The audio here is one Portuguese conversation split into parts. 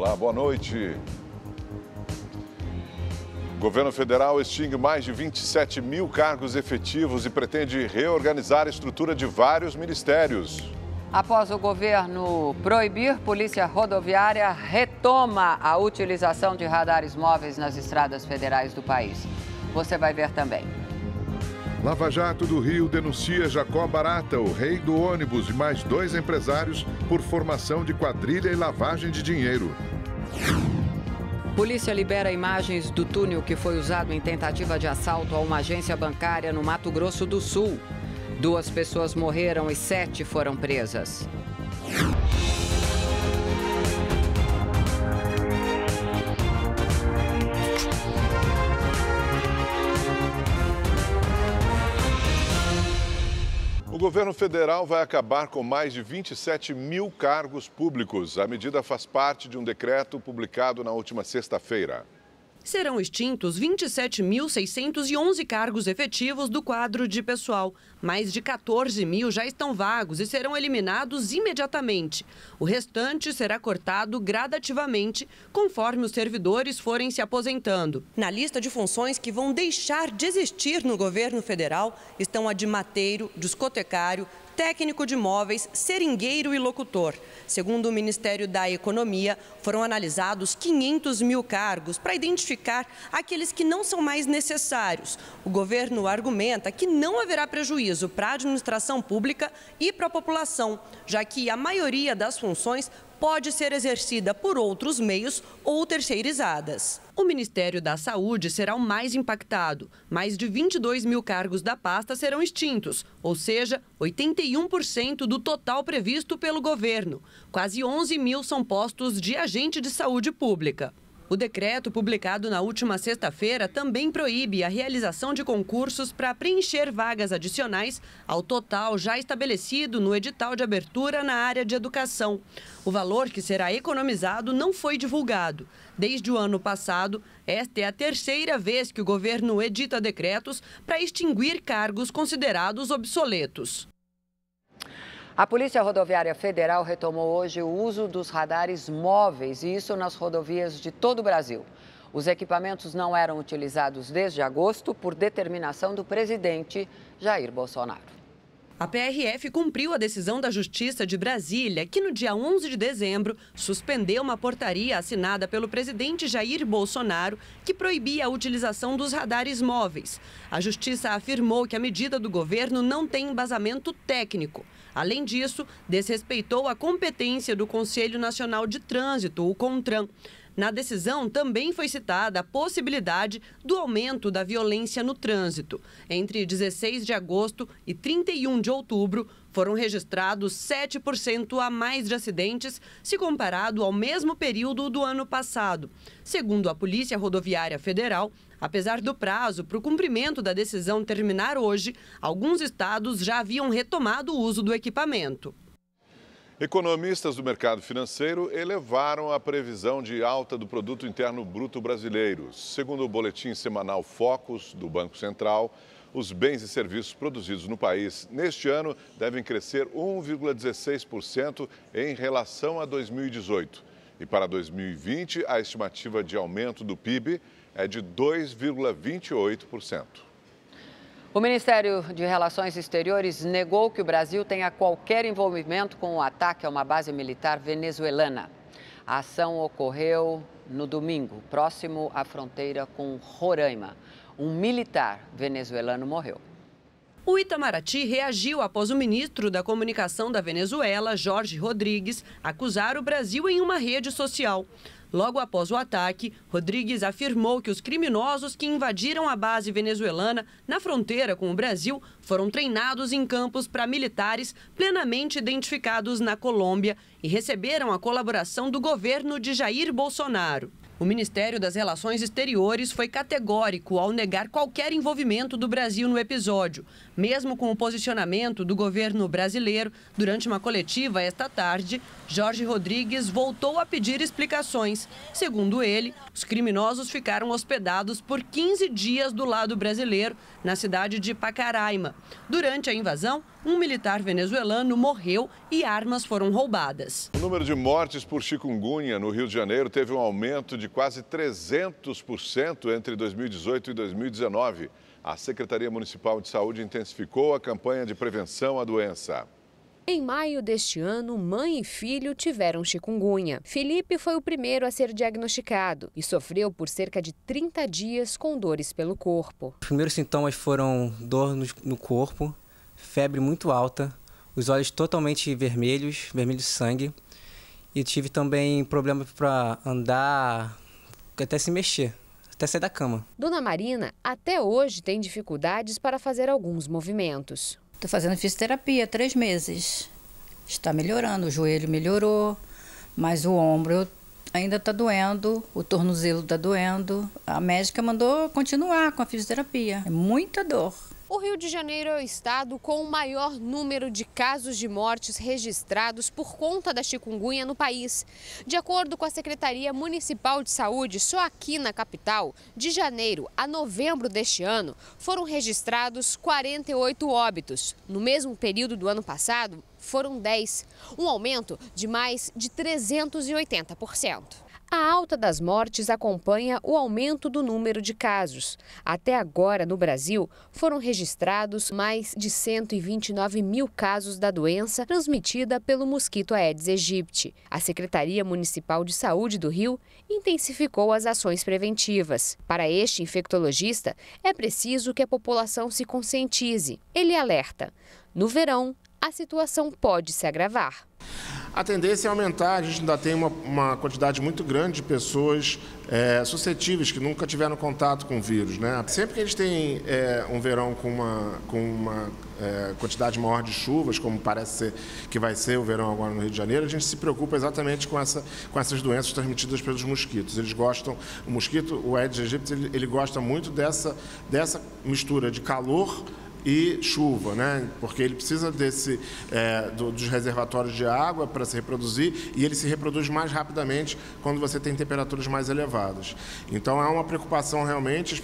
Olá, boa noite. O governo federal extingue mais de 27 mil cargos efetivos e pretende reorganizar a estrutura de vários ministérios. Após o governo proibir, Polícia Rodoviária retoma a utilização de radares móveis nas estradas federais do país. Você vai ver também. Lava Jato do Rio denuncia Jacó Barata, o rei do ônibus, e mais 2 empresários por formação de quadrilha e lavagem de dinheiro. Polícia libera imagens do túnel que foi usado em tentativa de assalto a uma agência bancária no Mato Grosso do Sul. 2 pessoas morreram e 7 foram presas. O governo federal vai acabar com mais de 27 mil cargos públicos. A medida faz parte de um decreto publicado na última sexta-feira. Serão extintos 27.611 cargos efetivos do quadro de pessoal. Mais de 14 mil já estão vagos e serão eliminados imediatamente. O restante será cortado gradativamente, conforme os servidores forem se aposentando. Na lista de funções que vão deixar de existir no governo federal estão a de mateiro, discotecário, técnico de imóveis, seringueiro e locutor. Segundo o Ministério da Economia, foram analisados 500 mil cargos para identificar aqueles que não são mais necessários. O governo argumenta que não haverá prejuízo para a administração pública e para a população, já que a maioria das funções pode ser exercida por outros meios ou terceirizadas. O Ministério da Saúde será o mais impactado. Mais de 22 mil cargos da pasta serão extintos, ou seja, 81% do total previsto pelo governo. Quase 11 mil são postos de agente de saúde pública. O decreto, publicado na última sexta-feira, também proíbe a realização de concursos para preencher vagas adicionais ao total já estabelecido no edital de abertura na área de educação. O valor que será economizado não foi divulgado. Desde o ano passado, esta é a terceira vez que o governo edita decretos para extinguir cargos considerados obsoletos. A Polícia Rodoviária Federal retomou hoje o uso dos radares móveis, e isso nas rodovias de todo o Brasil. Os equipamentos não eram utilizados desde agosto por determinação do presidente Jair Bolsonaro. A PRF cumpriu a decisão da Justiça de Brasília, que no dia 11 de dezembro suspendeu uma portaria assinada pelo presidente Jair Bolsonaro que proibia a utilização dos radares móveis. A Justiça afirmou que a medida do governo não tem embasamento técnico. Além disso, desrespeitou a competência do Conselho Nacional de Trânsito, o CONTRAN. Na decisão também foi citada a possibilidade do aumento da violência no trânsito. Entre 16 de agosto e 31 de outubro, foram registrados 7% a mais de acidentes, se comparado ao mesmo período do ano passado. Segundo a Polícia Rodoviária Federal, apesar do prazo para o cumprimento da decisão terminar hoje, alguns estados já haviam retomado o uso do equipamento. Economistas do mercado financeiro elevaram a previsão de alta do Produto Interno Bruto brasileiro. Segundo o boletim semanal Focus do Banco Central, os bens e serviços produzidos no país neste ano devem crescer 1,16% em relação a 2018. E para 2020, a estimativa de aumento do PIB é de 2,28%. O Ministério de Relações Exteriores negou que o Brasil tenha qualquer envolvimento com o ataque a uma base militar venezuelana. A ação ocorreu no domingo, próximo à fronteira com Roraima. Um militar venezuelano morreu. O Itamaraty reagiu após o ministro da Comunicação da Venezuela, Jorge Rodrigues, acusar o Brasil em uma rede social. Logo após o ataque, Rodrigues afirmou que os criminosos que invadiram a base venezuelana na fronteira com o Brasil foram treinados em campos para militares plenamente identificados na Colômbia e receberam a colaboração do governo de Jair Bolsonaro. O Ministério das Relações Exteriores foi categórico ao negar qualquer envolvimento do Brasil no episódio, mesmo com o posicionamento do governo brasileiro. Durante uma coletiva esta tarde, Jorge Rodrigues voltou a pedir explicações. Segundo ele, os criminosos ficaram hospedados por 15 dias do lado brasileiro, na cidade de Pacaraima. Durante a invasão, Um militar venezuelano morreu e armas foram roubadas. O número de mortes por chikungunya no Rio de Janeiro teve um aumento de quase 300% entre 2018 e 2019. A Secretaria Municipal de Saúde intensificou a campanha de prevenção à doença. Em maio deste ano, mãe e filho tiveram chikungunya. Felipe foi o primeiro a ser diagnosticado e sofreu por cerca de 30 dias com dores pelo corpo. Os primeiros sintomas foram dor no corpo, febre muito alta, os olhos totalmente vermelhos de sangue. E tive também problema para andar, até se mexer, até sair da cama. Dona Marina até hoje tem dificuldades para fazer alguns movimentos. Estou fazendo fisioterapia há 3 meses. Está melhorando, o joelho melhorou, mas o ombro ainda está doendo, o tornozelo está doendo. A médica mandou continuar com a fisioterapia. É muita dor. O Rio de Janeiro é o estado com o maior número de casos de mortes registrados por conta da chikungunya no país. De acordo com a Secretaria Municipal de Saúde, só aqui na capital, de janeiro a novembro deste ano, foram registrados 48 óbitos. No mesmo período do ano passado, foram 10, um aumento de mais de 380%. A alta das mortes acompanha o aumento do número de casos. Até agora, no Brasil, foram registrados mais de 129 mil casos da doença transmitida pelo mosquito Aedes aegypti. A Secretaria Municipal de Saúde do Rio intensificou as ações preventivas. Para este infectologista, é preciso que a população se conscientize. Ele alerta: no verão, a situação pode se agravar. A tendência é aumentar, a gente ainda tem uma quantidade muito grande de pessoas suscetíveis, que nunca tiveram contato com o vírus, né? Sempre que eles têm um verão com uma quantidade maior de chuvas, como parece ser que vai ser o verão agora no Rio de Janeiro, a gente se preocupa exatamente com essas doenças transmitidas pelos mosquitos. Eles gostam, o mosquito, o Aedes aegypti, ele gosta muito dessa mistura de calor e chuva, né? Porque ele precisa dos reservatórios de água para se reproduzir, e ele se reproduz mais rapidamente quando você tem temperaturas mais elevadas. Então é uma preocupação realmente.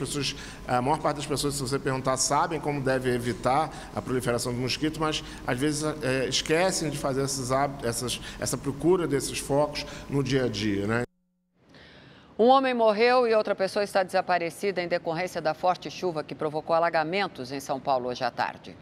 A maior parte das pessoas, se você perguntar, sabem como deve evitar a proliferação do mosquito, mas às vezes esquecem de fazer essa procura desses focos no dia a dia, né? Um homem morreu e outra pessoa está desaparecida em decorrência da forte chuva que provocou alagamentos em São Paulo hoje à tarde.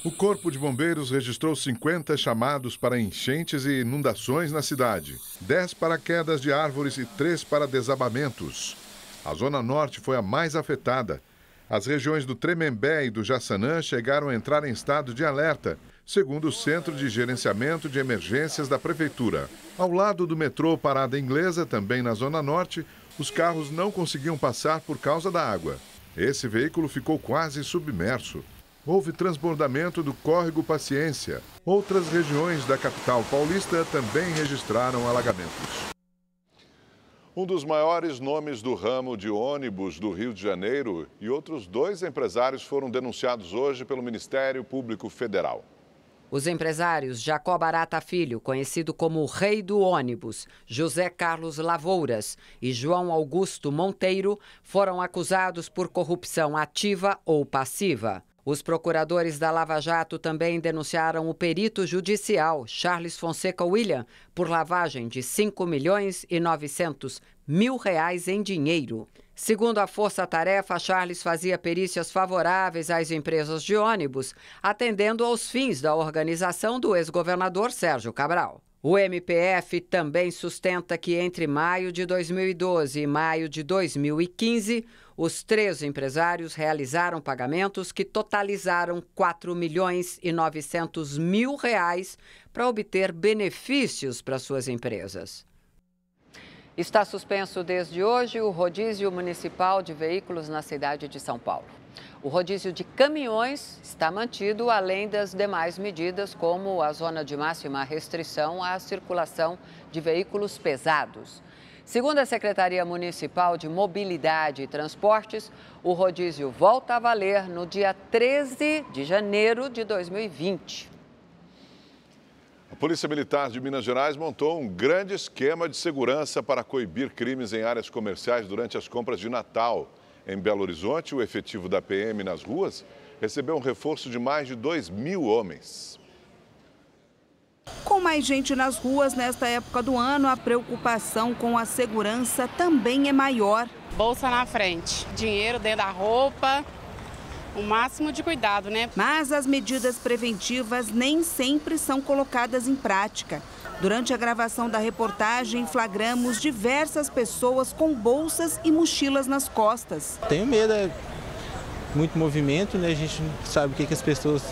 O Corpo de Bombeiros registrou 50 chamados para enchentes e inundações na cidade. 10 para quedas de árvores e 3 para desabamentos. A Zona Norte foi a mais afetada. As regiões do Tremembé e do Jaçanã chegaram a entrar em estado de alerta, segundo o Centro de Gerenciamento de Emergências da Prefeitura. Ao lado do metrô Parada Inglesa, também na Zona Norte, os carros não conseguiam passar por causa da água. Esse veículo ficou quase submerso. Houve transbordamento do córrego Paciência. Outras regiões da capital paulista também registraram alagamentos. Um dos maiores nomes do ramo de ônibus do Rio de Janeiro e outros 2 empresários foram denunciados hoje pelo Ministério Público Federal. Os empresários Jacó Barata Filho, conhecido como o Rei do Ônibus, José Carlos Lavouras e João Augusto Monteiro foram acusados por corrupção ativa ou passiva. Os procuradores da Lava Jato também denunciaram o perito judicial Charles Fonseca William por lavagem de R$ 5.900.000 em dinheiro. Segundo a Força Tarefa, Charles fazia perícias favoráveis às empresas de ônibus, atendendo aos fins da organização do ex-governador Sérgio Cabral. O MPF também sustenta que entre maio de 2012 e maio de 2015, os 3 empresários realizaram pagamentos que totalizaram R$ 4.900.000 para obter benefícios para suas empresas. Está suspenso desde hoje o rodízio municipal de veículos na cidade de São Paulo. O rodízio de caminhões está mantido, além das demais medidas, como a zona de máxima restrição à circulação de veículos pesados. Segundo a Secretaria Municipal de Mobilidade e Transportes, o rodízio volta a valer no dia 13 de janeiro de 2020. A Polícia Militar de Minas Gerais montou um grande esquema de segurança para coibir crimes em áreas comerciais durante as compras de Natal. Em Belo Horizonte, o efetivo da PM nas ruas recebeu um reforço de mais de 2.000 homens. Com mais gente nas ruas nesta época do ano, a preocupação com a segurança também é maior. Bolsa na frente, dinheiro dentro da roupa, o máximo de cuidado, né? Mas as medidas preventivas nem sempre são colocadas em prática. Durante a gravação da reportagem, flagramos diversas pessoas com bolsas e mochilas nas costas. Tenho medo, é muito movimento, né? A gente não sabe o que as pessoas,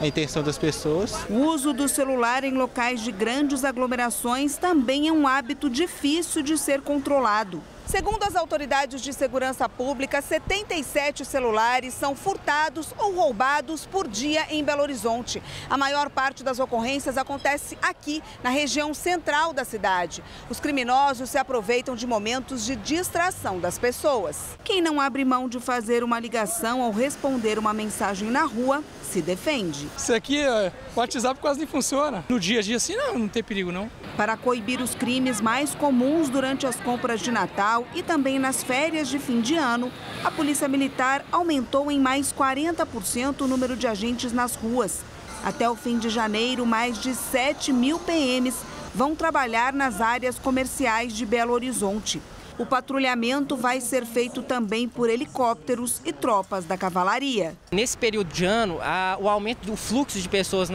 a intenção das pessoas. O uso do celular em locais de grandes aglomerações também é um hábito difícil de ser controlado. Segundo as autoridades de segurança pública, 77 celulares são furtados ou roubados por dia em Belo Horizonte. A maior parte das ocorrências acontece aqui, na região central da cidade. Os criminosos se aproveitam de momentos de distração das pessoas. Quem não abre mão de fazer uma ligação ou responder uma mensagem na rua, se defende. Isso aqui, o WhatsApp quase nem funciona. No dia a dia assim, não tem perigo não. Para coibir os crimes mais comuns durante as compras de Natal e também nas férias de fim de ano, a Polícia Militar aumentou em mais 40% o número de agentes nas ruas. Até o fim de janeiro, mais de 7.000 PMs vão trabalhar nas áreas comerciais de Belo Horizonte. O patrulhamento vai ser feito também por helicópteros e tropas da cavalaria. Nesse período de ano, o aumento do fluxo de pessoas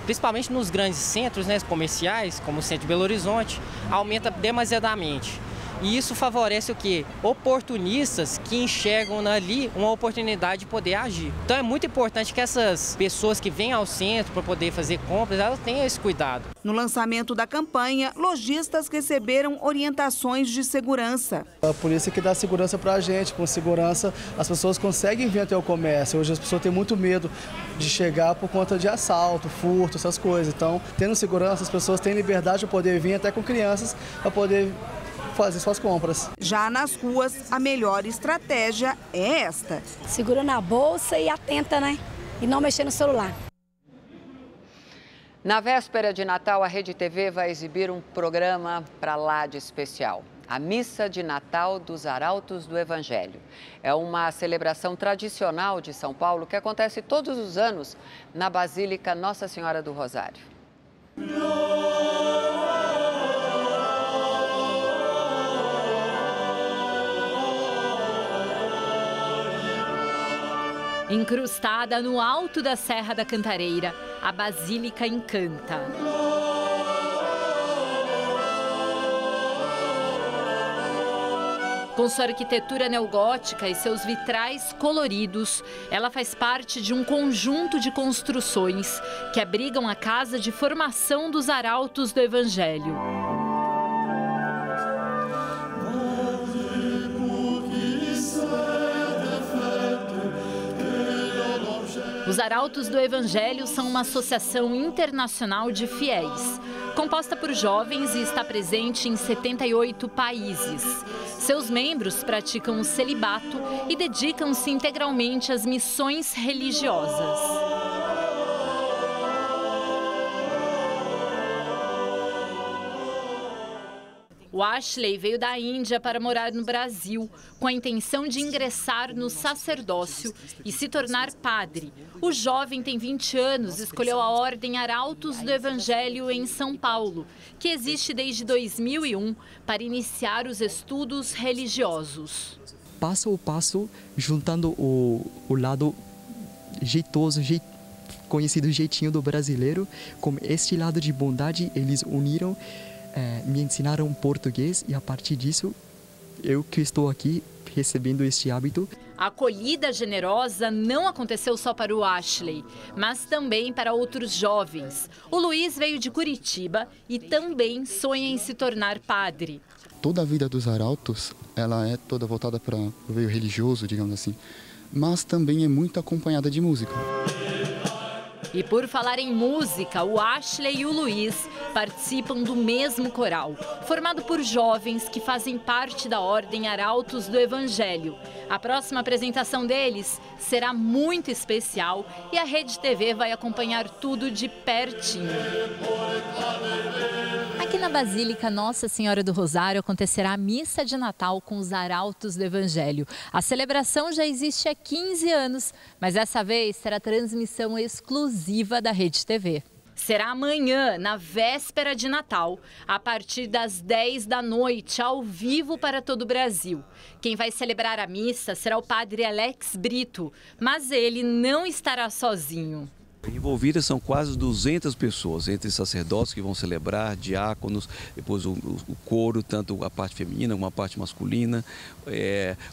principalmente nos grandes centros, né, comerciais, como o centro de Belo Horizonte, aumenta demasiadamente. E isso favorece o quê? Oportunistas que enxergam ali uma oportunidade de poder agir. Então é muito importante que essas pessoas que vêm ao centro para poder fazer compras, elas tenham esse cuidado. No lançamento da campanha, lojistas receberam orientações de segurança. A polícia que dá segurança para a gente. Com segurança, as pessoas conseguem vir até o comércio. Hoje as pessoas têm muito medo de chegar por conta de assalto, furto, essas coisas. Então, tendo segurança, as pessoas têm liberdade de poder vir até com crianças para poder fazer suas compras. Já nas ruas, a melhor estratégia é esta. Segura na bolsa e atenta, né? E não mexer no celular. Na véspera de Natal, a Rede TV vai exibir um programa para lá de especial. A Missa de Natal dos Arautos do Evangelho. É uma celebração tradicional de São Paulo que acontece todos os anos na Basílica Nossa Senhora do Rosário. Incrustada no alto da Serra da Cantareira, a Basílica encanta. Com sua arquitetura neogótica e seus vitrais coloridos, ela faz parte de um conjunto de construções que abrigam a casa de formação dos arautos do Evangelho. Os Arautos do Evangelho são uma associação internacional de fiéis, composta por jovens e está presente em 78 países. Seus membros praticam o celibato e dedicam-se integralmente às missões religiosas. O Ashley veio da Índia para morar no Brasil, com a intenção de ingressar no sacerdócio e se tornar padre. O jovem tem 20 anos e escolheu a Ordem Arautos do Evangelho em São Paulo, que existe desde 2001 para iniciar os estudos religiosos. Passo a passo, juntando o lado jeitoso, conhecido jeitinho do brasileiro, com este lado de bondade, eles uniram. Me ensinaram português e a partir disso eu que estou aqui recebendo este hábito. A acolhida generosa não aconteceu só para o Ashley, mas também para outros jovens. O Luiz veio de Curitiba e também sonha em se tornar padre. Toda a vida dos arautos, ela é toda voltada para o meio religioso, digamos assim, mas também é muito acompanhada de música. E por falar em música, o Ashley e o Luiz participam do mesmo coral, formado por jovens que fazem parte da Ordem Arautos do Evangelho. A próxima apresentação deles será muito especial e a Rede TV vai acompanhar tudo de pertinho. Aqui na Basílica Nossa Senhora do Rosário acontecerá a missa de Natal com os arautos do Evangelho. A celebração já existe há 15 anos, mas dessa vez será transmissão exclusiva da Rede TV. Será amanhã, na véspera de Natal, a partir das 10 da noite, ao vivo para todo o Brasil. Quem vai celebrar a missa será o padre Alex Brito, mas ele não estará sozinho. Envolvidas são quase 200 pessoas, entre sacerdotes que vão celebrar, diáconos, depois o coro, tanto a parte feminina como a parte masculina,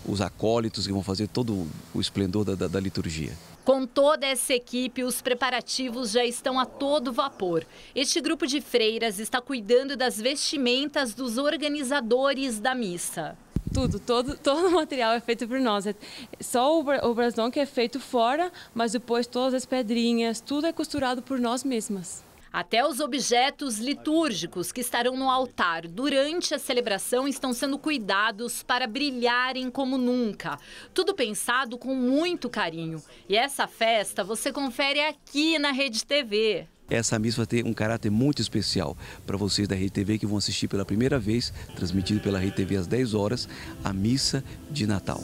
os acólitos que vão fazer todo o esplendor da liturgia. Com toda essa equipe, os preparativos já estão a todo vapor. Este grupo de freiras está cuidando das vestimentas dos organizadores da missa. Todo o material é feito por nós. Só o brasão que é feito fora, mas depois todas as pedrinhas, tudo é costurado por nós mesmas. Até os objetos litúrgicos que estarão no altar durante a celebração estão sendo cuidados para brilharem como nunca. Tudo pensado com muito carinho. E essa festa você confere aqui na Rede TV. Essa missa vai ter um caráter muito especial para vocês da Rede TV que vão assistir pela primeira vez, transmitido pela Rede TV às 10 horas, a missa de Natal.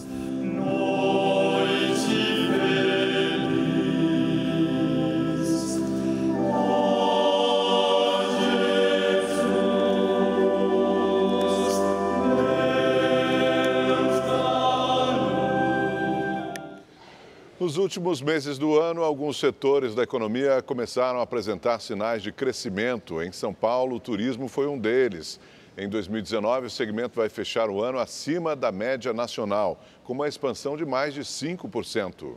Nos últimos meses do ano, alguns setores da economia começaram a apresentar sinais de crescimento. Em São Paulo, o turismo foi um deles. Em 2019, o segmento vai fechar o ano acima da média nacional, com uma expansão de mais de 5%.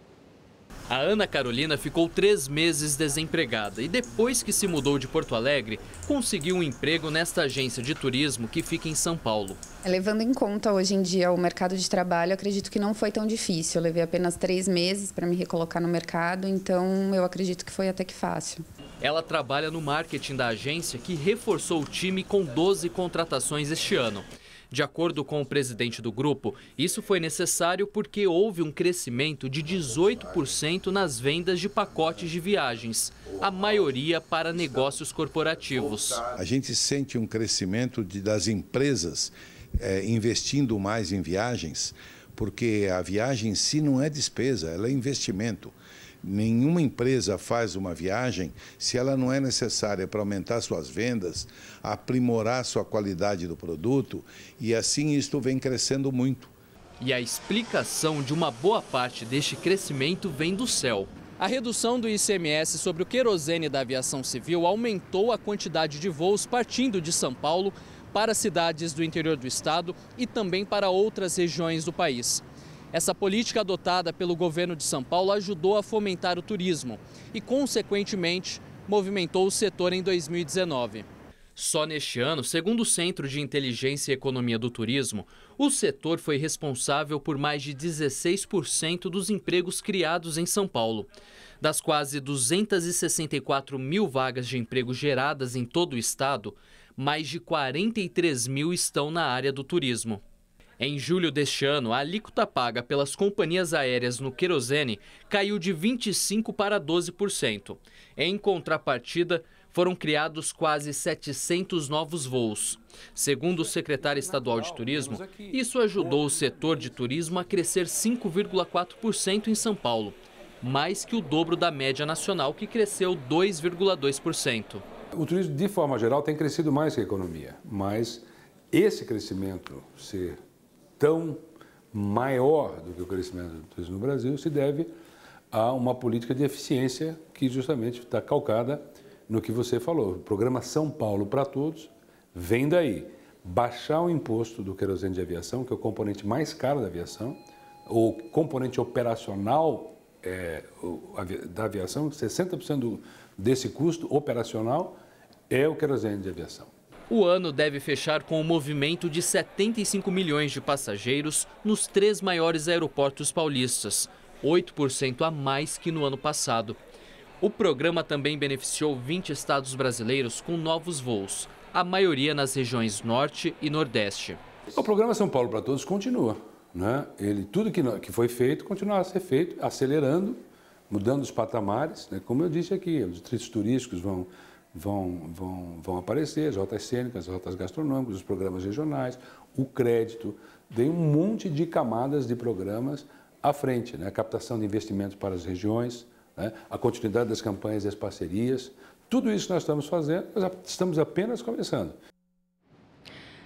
A Ana Carolina ficou 3 meses desempregada e depois que se mudou de Porto Alegre, conseguiu um emprego nesta agência de turismo que fica em São Paulo. Levando em conta hoje em dia o mercado de trabalho, acredito que não foi tão difícil. Eu levei apenas 3 meses para me recolocar no mercado, então eu acredito que foi até que fácil. Ela trabalha no marketing da agência, que reforçou o time com 12 contratações este ano. De acordo com o presidente do grupo, isso foi necessário porque houve um crescimento de 18% nas vendas de pacotes de viagens, a maioria para negócios corporativos. A gente sente um crescimento das empresas investindo mais em viagens, porque a viagem em si não é despesa, ela é investimento. Nenhuma empresa faz uma viagem se ela não é necessária para aumentar suas vendas, aprimorar sua qualidade do produto, e assim isto vem crescendo muito. E a explicação de uma boa parte deste crescimento vem do céu. A redução do ICMS sobre o querosene da aviação civil aumentou a quantidade de voos partindo de São Paulo para cidades do interior do estado e também para outras regiões do país. Essa política adotada pelo governo de São Paulo ajudou a fomentar o turismo e, consequentemente, movimentou o setor em 2019. Só neste ano, segundo o Centro de Inteligência e Economia do Turismo, o setor foi responsável por mais de 16% dos empregos criados em São Paulo. Das quase 264 mil vagas de emprego geradas em todo o estado, mais de 43 mil estão na área do turismo. Em julho deste ano, a alíquota paga pelas companhias aéreas no querosene caiu de 25% para 12%. Em contrapartida, foram criados quase 700 novos voos. Segundo o secretário estadual de turismo, isso ajudou o setor de turismo a crescer 5,4% em São Paulo, mais que o dobro da média nacional, que cresceu 2,2%. O turismo, de forma geral, tem crescido mais que a economia, mas esse crescimento ser tão maior do que o crescimento do turismo no Brasil se deve a uma política de eficiência que justamente está calcada no que você falou. O programa São Paulo para Todos vem daí. Baixar o imposto do querosene de aviação, que é o componente mais caro da aviação, o componente operacional da aviação, 60% desse custo operacional é o querosene de aviação. O ano deve fechar com um movimento de 75 milhões de passageiros nos 3 maiores aeroportos paulistas, 8% a mais que no ano passado. O programa também beneficiou 20 estados brasileiros com novos voos, a maioria nas regiões Norte e Nordeste. O programa São Paulo para Todos continua, né? Tudo que foi feito continua a ser feito, acelerando, mudando os patamares, né? Como eu disse aqui, os distritos turísticos vão vão aparecer, as rotas cênicas, as rotas gastronômicas, os programas regionais, o crédito. Tem um monte de camadas de programas à frente, né? A captação de investimentos para as regiões, né? A continuidade das campanhas e as parcerias. Tudo isso nós estamos fazendo, nós estamos apenas começando.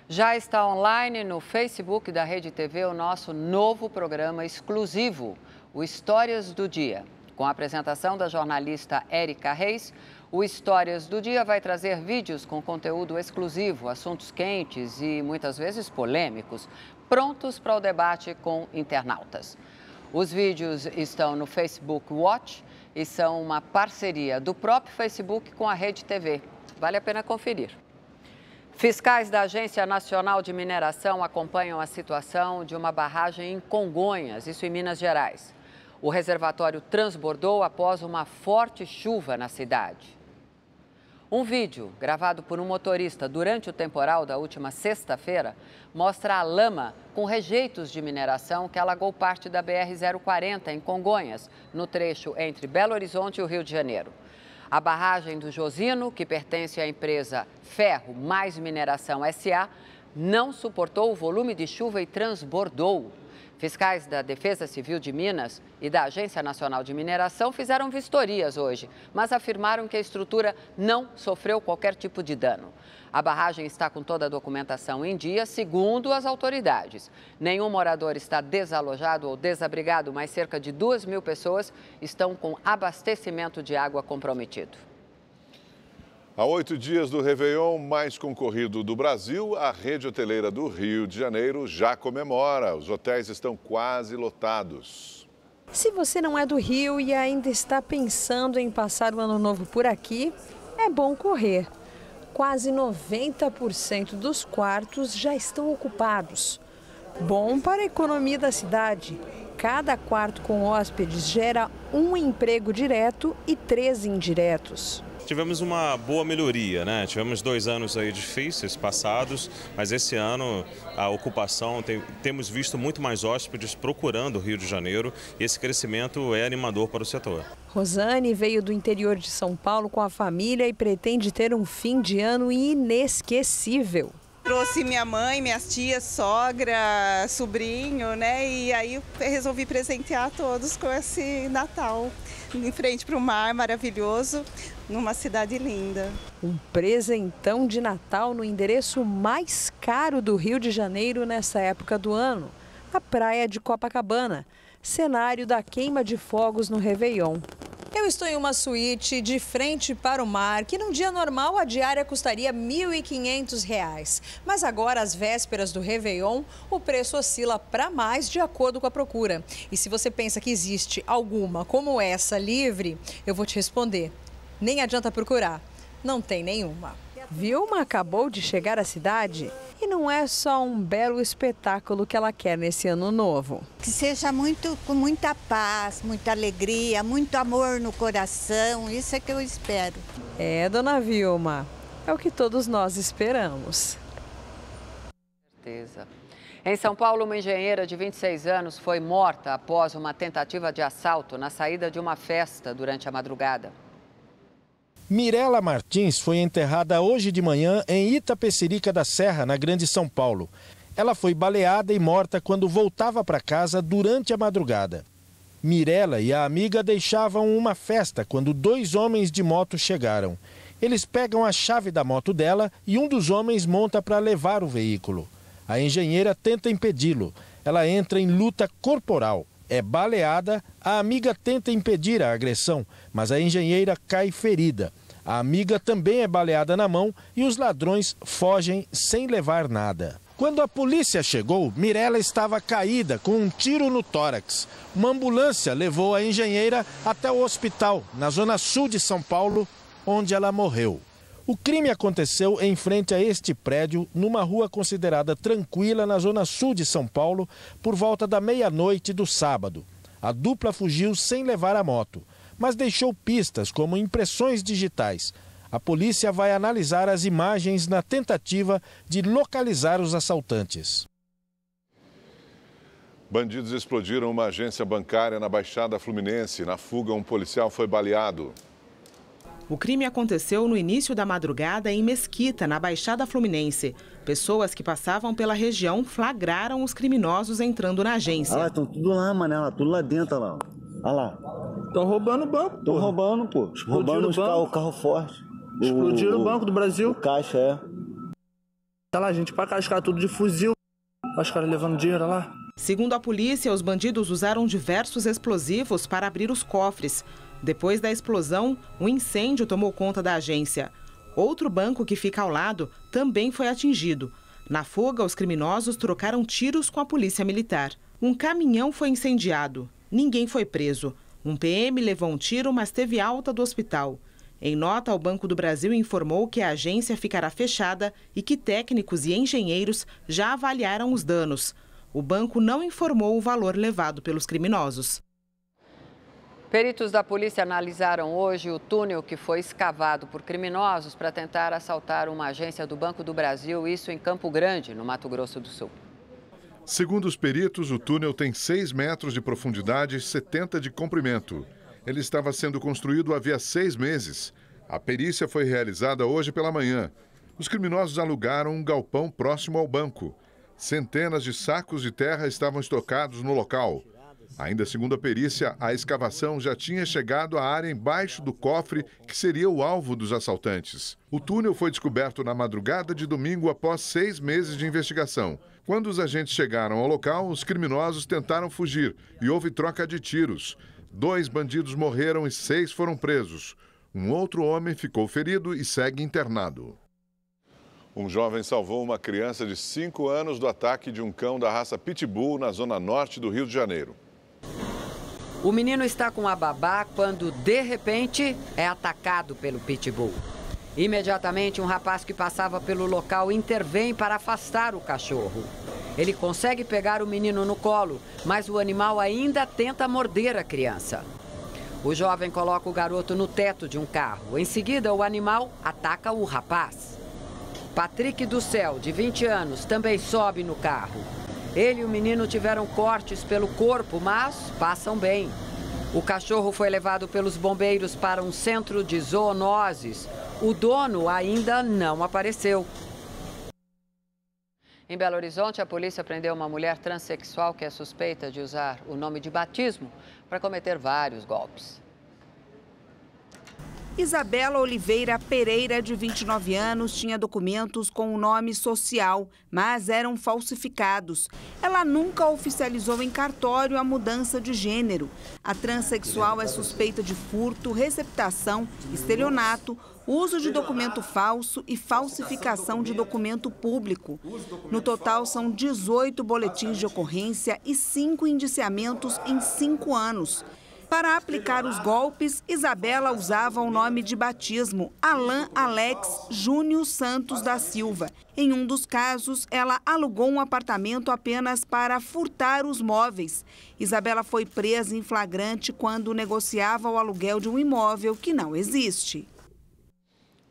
Já está online no Facebook da Rede TV o nosso novo programa exclusivo, o Histórias do Dia. Com a apresentação da jornalista Érica Reis, o Histórias do Dia vai trazer vídeos com conteúdo exclusivo, assuntos quentes e muitas vezes polêmicos, prontos para o debate com internautas. Os vídeos estão no Facebook Watch e são uma parceria do próprio Facebook com a Rede TV. Vale a pena conferir. Fiscais da Agência Nacional de Mineração acompanham a situação de uma barragem em Congonhas, isso em Minas Gerais. O reservatório transbordou após uma forte chuva na cidade. Um vídeo gravado por um motorista durante o temporal da última sexta-feira mostra a lama com rejeitos de mineração que alagou parte da BR-040 em Congonhas, no trecho entre Belo Horizonte e o Rio de Janeiro. A barragem do Josino, que pertence à empresa Ferro Mais Mineração S.A., não suportou o volume de chuva e transbordou. Fiscais da Defesa Civil de Minas e da Agência Nacional de Mineração fizeram vistorias hoje, mas afirmaram que a estrutura não sofreu qualquer tipo de dano. A barragem está com toda a documentação em dia, segundo as autoridades. Nenhum morador está desalojado ou desabrigado, mas cerca de 2.000 pessoas estão com abastecimento de água comprometido. Há 8 dias do Réveillon mais concorrido do Brasil, a rede hoteleira do Rio de Janeiro já comemora. Os hotéis estão quase lotados. Se você não é do Rio e ainda está pensando em passar o ano novo por aqui, é bom correr. Quase 90% dos quartos já estão ocupados. Bom para a economia da cidade. Cada quarto com hóspedes gera um emprego direto e 3 indiretos. Tivemos uma boa melhoria, né? Tivemos 2 anos aí difíceis passados, mas esse ano a ocupação, temos visto muito mais hóspedes procurando o Rio de Janeiro e esse crescimento é animador para o setor. Rosane veio do interior de São Paulo com a família e pretende ter um fim de ano inesquecível. Trouxe minha mãe, minhas tias, sogra, sobrinho, né? E aí resolvi presentear todos com esse Natal em frente para o mar maravilhoso, numa cidade linda. Um presentão de Natal no endereço mais caro do Rio de Janeiro nessa época do ano, a praia de Copacabana, cenário da queima de fogos no Réveillon. Eu estou em uma suíte de frente para o mar, que num dia normal a diária custaria R$ 1.500. Mas agora, às vésperas do Réveillon, o preço oscila para mais de acordo com a procura. E se você pensa que existe alguma como essa livre, eu vou te responder. Nem adianta procurar, não tem nenhuma. Vilma acabou de chegar à cidade e não é só um belo espetáculo que ela quer nesse ano novo. Que seja com muita paz, muita alegria, muito amor no coração, isso é que eu espero. É, dona Vilma, é o que todos nós esperamos. Certeza. Em São Paulo, uma engenheira de 26 anos foi morta após uma tentativa de assalto na saída de uma festa durante a madrugada. Mirela Martins foi enterrada hoje de manhã em Itapecerica da Serra, na Grande São Paulo. Ela foi baleada e morta quando voltava para casa durante a madrugada. Mirela e a amiga deixavam uma festa quando 2 homens de moto chegaram. Eles pegam a chave da moto dela e um dos homens monta para levar o veículo. A engenheira tenta impedi-lo. Ela entra em luta corporal. É baleada, a amiga tenta impedir a agressão, mas a engenheira cai ferida. A amiga também é baleada na mão e os ladrões fogem sem levar nada. Quando a polícia chegou, Mirela estava caída com um tiro no tórax. Uma ambulância levou a engenheira até o hospital, na zona sul de São Paulo, onde ela morreu. O crime aconteceu em frente a este prédio, numa rua considerada tranquila na zona sul de São Paulo, por volta da meia-noite do sábado. A dupla fugiu sem levar a moto, mas deixou pistas como impressões digitais. A polícia vai analisar as imagens na tentativa de localizar os assaltantes. Bandidos explodiram uma agência bancária na Baixada Fluminense. Na fuga, um policial foi baleado. O crime aconteceu no início da madrugada em Mesquita, na Baixada Fluminense. Pessoas que passavam pela região flagraram os criminosos entrando na agência. Olha lá, estão tudo lá, mané, tudo lá dentro, olha lá. Olha lá. Estão roubando o banco, pô. Estão roubando, pô. Roubando o carro forte. Explodiram o Banco do Brasil. O caixa, é. Tá lá, gente, pra cascar tudo de fuzil. Olha os caras levando dinheiro lá. Segundo a polícia, os bandidos usaram diversos explosivos para abrir os cofres. Depois da explosão, um incêndio tomou conta da agência. Outro banco que fica ao lado também foi atingido. Na fuga, os criminosos trocaram tiros com a polícia militar. Um caminhão foi incendiado. Ninguém foi preso. Um PM levou um tiro, mas teve alta do hospital. Em nota, o Banco do Brasil informou que a agência ficará fechada e que técnicos e engenheiros já avaliaram os danos. O banco não informou o valor levado pelos criminosos. Peritos da polícia analisaram hoje o túnel que foi escavado por criminosos para tentar assaltar uma agência do Banco do Brasil, isso em Campo Grande, no Mato Grosso do Sul. Segundo os peritos, o túnel tem 6 metros de profundidade e 70 de comprimento. Ele estava sendo construído havia 6 meses. A perícia foi realizada hoje pela manhã. Os criminosos alugaram um galpão próximo ao banco. Centenas de sacos de terra estavam estocados no local. Ainda segundo a perícia, a escavação já tinha chegado à área embaixo do cofre que seria o alvo dos assaltantes. O túnel foi descoberto na madrugada de domingo após 6 meses de investigação. Quando os agentes chegaram ao local, os criminosos tentaram fugir e houve troca de tiros. 2 bandidos morreram e 6 foram presos. Um outro homem ficou ferido e segue internado. Um jovem salvou uma criança de 5 anos do ataque de um cão da raça Pitbull na zona norte do Rio de Janeiro. O menino está com a babá quando, de repente, é atacado pelo Pitbull. Imediatamente, um rapaz que passava pelo local intervém para afastar o cachorro. Ele consegue pegar o menino no colo, mas o animal ainda tenta morder a criança. O jovem coloca o garoto no teto de um carro. Em seguida, o animal ataca o rapaz. Patrick do Céu, de 20 anos, também sobe no carro. Ele e o menino tiveram cortes pelo corpo, mas passam bem. O cachorro foi levado pelos bombeiros para um centro de zoonoses. O dono ainda não apareceu. Em Belo Horizonte, a polícia prendeu uma mulher transexual que é suspeita de usar o nome de batismo para cometer vários golpes. Isabela Oliveira Pereira, de 29 anos, tinha documentos com o nome social, mas eram falsificados. Ela nunca oficializou em cartório a mudança de gênero. A transexual é suspeita de furto, receptação, estelionato, uso de documento falso e falsificação de documento público. No total, são 18 boletins de ocorrência e 5 indiciamentos em 5 anos. Para aplicar os golpes, Isabela usava o nome de batismo Alan Alex Júnior Santos da Silva. Em um dos casos, ela alugou um apartamento apenas para furtar os móveis. Isabela foi presa em flagrante quando negociava o aluguel de um imóvel que não existe.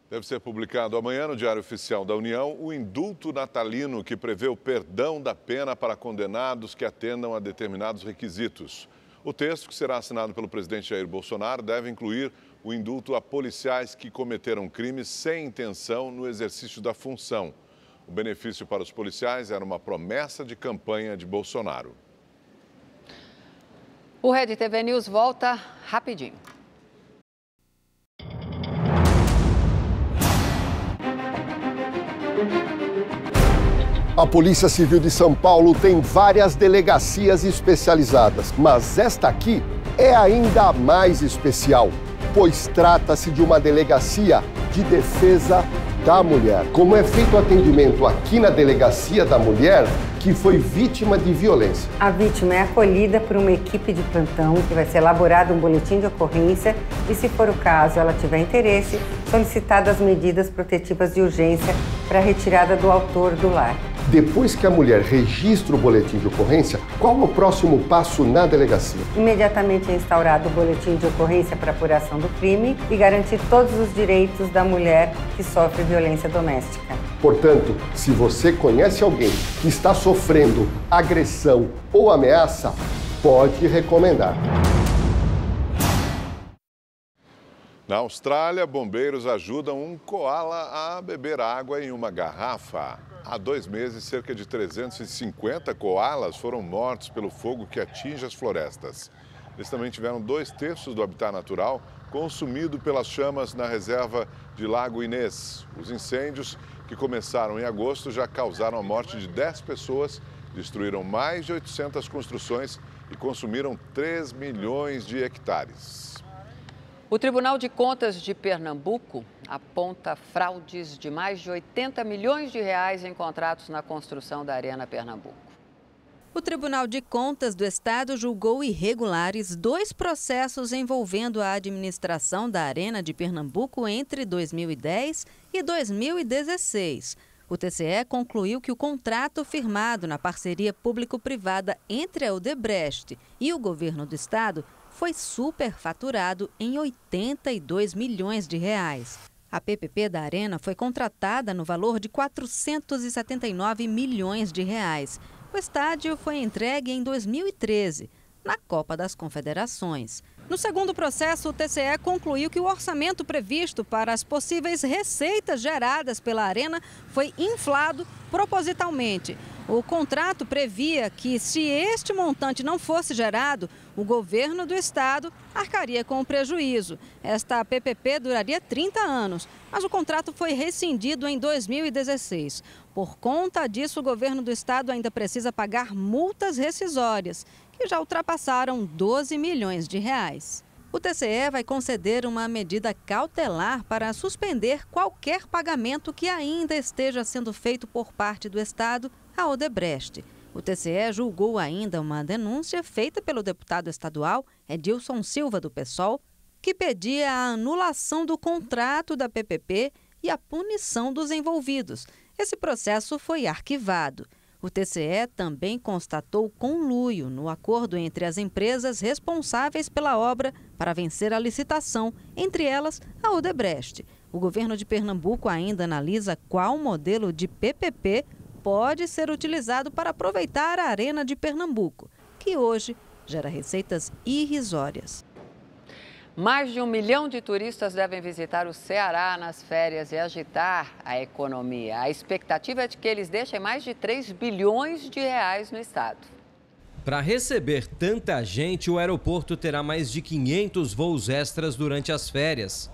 Deve ser publicado amanhã no Diário Oficial da União o indulto natalino que prevê o perdão da pena para condenados que atendam a determinados requisitos. O texto, que será assinado pelo presidente Jair Bolsonaro, deve incluir o indulto a policiais que cometeram crimes sem intenção no exercício da função. O benefício para os policiais era uma promessa de campanha de Bolsonaro. O Rede TV News volta rapidinho. A Polícia Civil de São Paulo tem várias delegacias especializadas, mas esta aqui é ainda mais especial, pois trata-se de uma delegacia de defesa da mulher. Como é feito o atendimento aqui na Delegacia da Mulher, que foi vítima de violência. A vítima é acolhida por uma equipe de plantão que vai ser elaborado um boletim de ocorrência e, se for o caso, ela tiver interesse, solicitadas as medidas protetivas de urgência para a retirada do autor do lar. Depois que a mulher registra o boletim de ocorrência, qual é o próximo passo na delegacia? Imediatamente é instaurado o boletim de ocorrência para apuração do crime e garantir todos os direitos da mulher que sofre violência doméstica. Portanto, se você conhece alguém que está sofrendo agressão ou ameaça, pode recomendar. Na Austrália, bombeiros ajudam um coala a beber água em uma garrafa. Há 2 meses, cerca de 350 coalas foram mortos pelo fogo que atinge as florestas. Eles também tiveram 2/3 do habitat natural consumido pelas chamas na reserva de Lago Inês. Os incêndios, que começaram em agosto, já causaram a morte de 10 pessoas, destruíram mais de 800 construções e consumiram 3 milhões de hectares. O Tribunal de Contas de Pernambuco aponta fraudes de mais de 80 milhões de reais em contratos na construção da Arena Pernambuco. O Tribunal de Contas do Estado julgou irregulares 2 processos envolvendo a administração da Arena de Pernambuco entre 2010 e 2016. O TCE concluiu que o contrato firmado na parceria público-privada entre a Odebrecht e o governo do estado foi superfaturado em 82 milhões de reais. A PPP da Arena foi contratada no valor de 479 milhões de reais. O estádio foi entregue em 2013, na Copa das Confederações. No segundo processo, o TCE concluiu que o orçamento previsto para as possíveis receitas geradas pela Arena foi inflado propositalmente. O contrato previa que, se este montante não fosse gerado, o governo do estado arcaria com o prejuízo. Esta PPP duraria 30 anos, mas o contrato foi rescindido em 2016. Por conta disso, o governo do estado ainda precisa pagar multas rescisórias, que já ultrapassaram 12 milhões de reais. O TCE vai conceder uma medida cautelar para suspender qualquer pagamento que ainda esteja sendo feito por parte do estado à Odebrecht. O TCE julgou ainda uma denúncia feita pelo deputado estadual Edilson Silva, do PSOL, que pedia a anulação do contrato da PPP e a punição dos envolvidos. Esse processo foi arquivado. O TCE também constatou conluio no acordo entre as empresas responsáveis pela obra para vencer a licitação, entre elas a Odebrecht. O governo de Pernambuco ainda analisa qual modelo de PPP pode ser utilizado para aproveitar a Arena de Pernambuco, que hoje gera receitas irrisórias. Mais de 1 milhão de turistas devem visitar o Ceará nas férias e agitar a economia. A expectativa é de que eles deixem mais de 3 bilhões de reais no estado. Para receber tanta gente, o aeroporto terá mais de 500 voos extras durante as férias.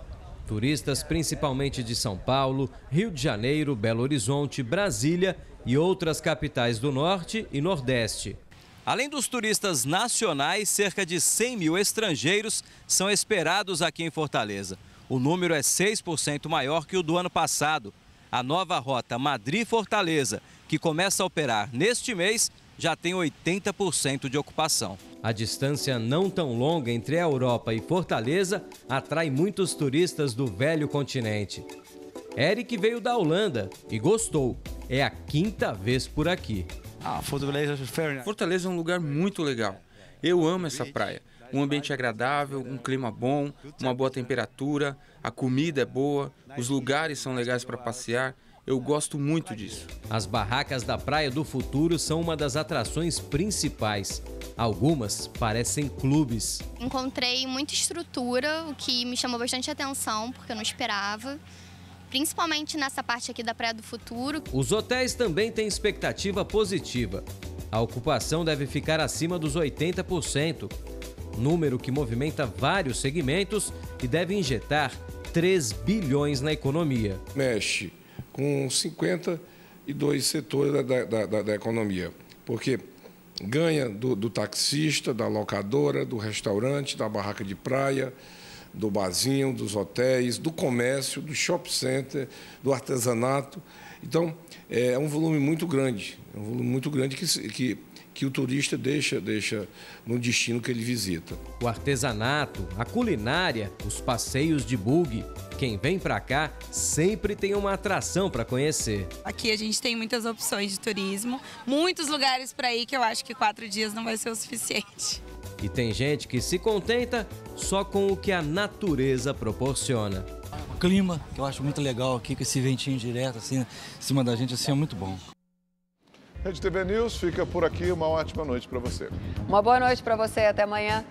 Turistas principalmente de São Paulo, Rio de Janeiro, Belo Horizonte, Brasília e outras capitais do Norte e Nordeste. Além dos turistas nacionais, cerca de 100 mil estrangeiros são esperados aqui em Fortaleza. O número é 6% maior que o do ano passado. A nova rota Madrid-Fortaleza, que começa a operar neste mês, já tem 80% de ocupação. A distância não tão longa entre a Europa e Fortaleza atrai muitos turistas do velho continente. Eric veio da Holanda e gostou. É a 5ª vez por aqui. Fortaleza é um lugar muito legal. Eu amo essa praia. Um ambiente agradável, um clima bom, uma boa temperatura, a comida é boa, os lugares são legais para passear. Eu gosto muito disso. As barracas da Praia do Futuro são uma das atrações principais. Algumas parecem clubes. Encontrei muita estrutura, o que me chamou bastante atenção, porque eu não esperava. Principalmente nessa parte aqui da Praia do Futuro. Os hotéis também têm expectativa positiva. A ocupação deve ficar acima dos 80%, número que movimenta vários segmentos e deve injetar 3 bilhões na economia. Mexe com 52 setores da economia, porque ganha do taxista, da locadora, do restaurante, da barraca de praia, do barzinho, dos hotéis, do comércio, do shopping center, do artesanato. Então, é um volume muito grande, que o turista deixa no destino que ele visita. O artesanato, a culinária, os passeios de buggy. Quem vem para cá sempre tem uma atração para conhecer. Aqui a gente tem muitas opções de turismo, muitos lugares para ir que eu acho que 4 dias não vai ser o suficiente. E tem gente que se contenta só com o que a natureza proporciona. O clima, que eu acho muito legal aqui, com esse ventinho direto assim, em cima da gente, assim, é muito bom. Rede TV News fica por aqui. Uma ótima noite para você. Uma boa noite para você. Até amanhã.